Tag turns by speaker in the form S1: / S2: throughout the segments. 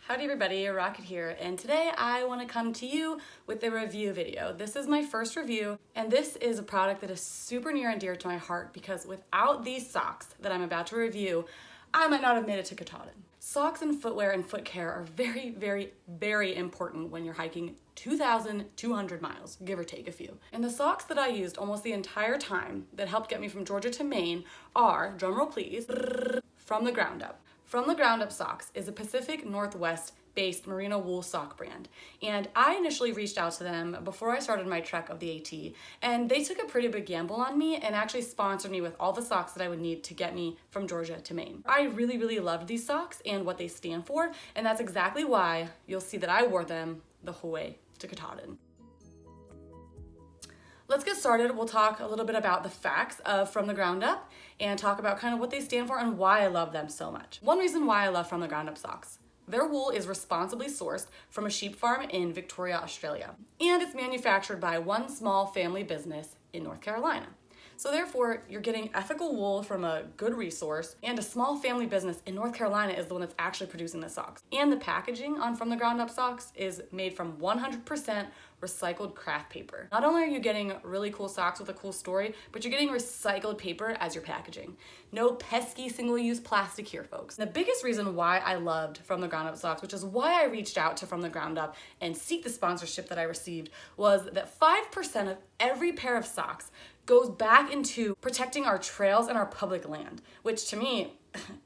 S1: Howdy everybody, Rocket here, and today I want to come to you with a review video. This is my first review, and this is a product that is super near and dear to my heart because without these socks that I'm about to review, I might not have made it to Katahdin. Socks and footwear and foot care are very, very, very important when you're hiking 2,200 miles, give or take a few. And the socks that I used almost the entire time that helped get me from Georgia to Maine are, drumroll please, From the Ground Up. From the Ground Up Socks is a Pacific Northwest based merino wool sock brand. And I initially reached out to them before I started my trek of the AT, and they took a pretty big gamble on me and actually sponsored me with all the socks that I would need to get me from Georgia to Maine. I really, really loved these socks and what they stand for, and that's exactly why you'll see that I wore them the whole way to Katahdin. Let's get started. We'll talk a little bit about the facts of From the Ground Up and talk about kind of what they stand for and why I love them so much. One reason why I love From the Ground Up socks. Their wool is responsibly sourced from a sheep farm in Victoria, Australia, and it's manufactured by one small family business in North Carolina. So therefore, you're getting ethical wool from a good resource, and a small family business in North Carolina is the one that's actually producing the socks. And the packaging on From the Ground Up socks is made from 100% recycled craft paper. Not only are you getting really cool socks with a cool story, but you're getting recycled paper as your packaging. No pesky single-use plastic here, folks. The biggest reason why I loved From the Ground Up socks, which is why I reached out to From the Ground Up and seek the sponsorship that I received, was that 5% of every pair of socks goes back into protecting our trails and our public land, which to me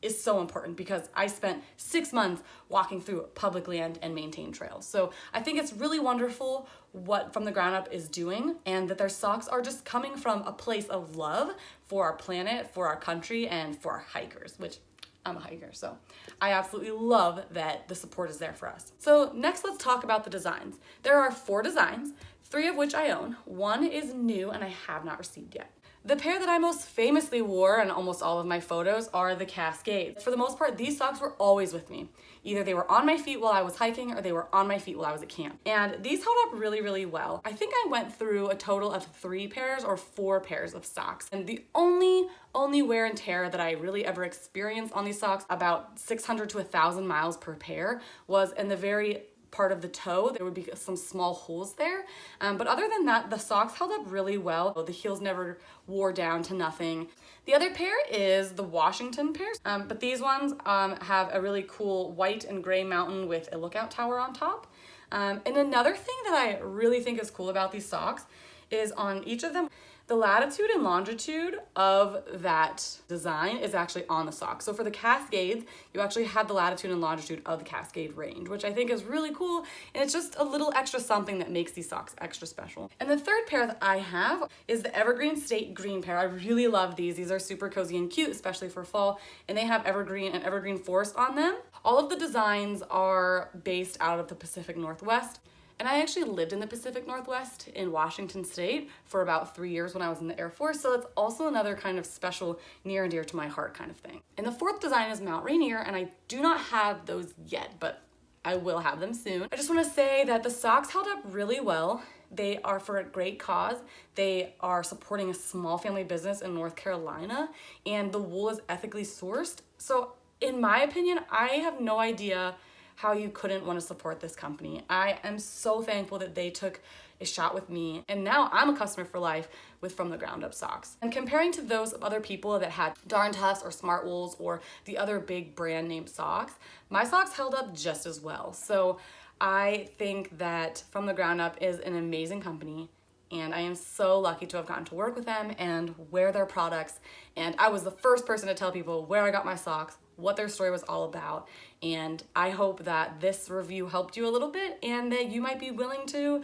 S1: is so important because I spent 6 months walking through public land and maintained trails. So I think it's really wonderful what From the Ground Up is doing, and that their socks are just coming from a place of love for our planet, for our country, and for our hikers, which I'm a hiker, so I absolutely love that the support is there for us. So next, let's talk about the designs. There are 4 designs, 3 of which I own. 1 is new and I have not received yet. The pair that I most famously wore in almost all of my photos are the Cascades. For the most part, these socks were always with me. Either they were on my feet while I was hiking or they were on my feet while I was at camp. And these held up really, really well. I think I went through a total of 3 pairs or 4 pairs of socks. And the only wear and tear that I really ever experienced on these socks, about 600 to 1,000 miles per pair, was in the very part of the toe. There would be some small holes there. But other than that, the socks held up really well. The heels never wore down to nothing. The other pair is the Washington pairs, but these ones have a really cool white and gray mountain with a lookout tower on top. And another thing that I really think is cool about these socks is on each of them, the latitude and longitude of that design is actually on the sock. So for the Cascades, you actually have the latitude and longitude of the Cascade range, which I think is really cool. And it's just a little extra something that makes these socks extra special. And the third pair that I have is the Evergreen State Green pair. I really love these. These are super cozy and cute, especially for fall. And they have evergreen and evergreen forest on them. All of the designs are based out of the Pacific Northwest. And I actually lived in the Pacific Northwest in Washington State for about 3 years when I was in the Air Force, so it's also another kind of special, near and dear to my heart kind of thing. And the 4th design is Mount Rainier, and I do not have those yet, but I will have them soon. I just want to say that the socks held up really well. They are for a great cause. They are supporting a small family business in North Carolina, and the wool is ethically sourced. So in my opinion, I have no idea how you couldn't want to support this company. I am so thankful that they took a shot with me, and now I'm a customer for life with From the Ground Up socks. And comparing to those of other people that had Darn Toughs or Smart Wools or the other big brand name socks, my socks held up just as well. So I think that From the Ground Up is an amazing company, and I am so lucky to have gotten to work with them and wear their products. And I was the first person to tell people where I got my socks, what their story was all about. And I hope that this review helped you a little bit and that you might be willing to,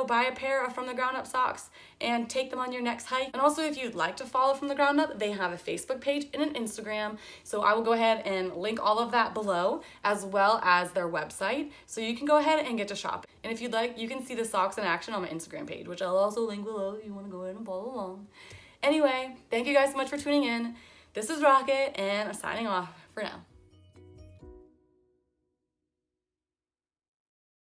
S1: buy a pair of From the Ground Up socks and take them on your next hike. And also, if you'd like to follow From the Ground Up, they have a Facebook page and an Instagram. So I will go ahead and link all of that below, as well as their website. So you can go ahead and get to shop. And if you'd like, you can see the socks in action on my Instagram page, which I'll also link below if you want to go ahead and follow along. Anyway, thank you guys so much for tuning in. This is Rocket, and I'm signing off for now.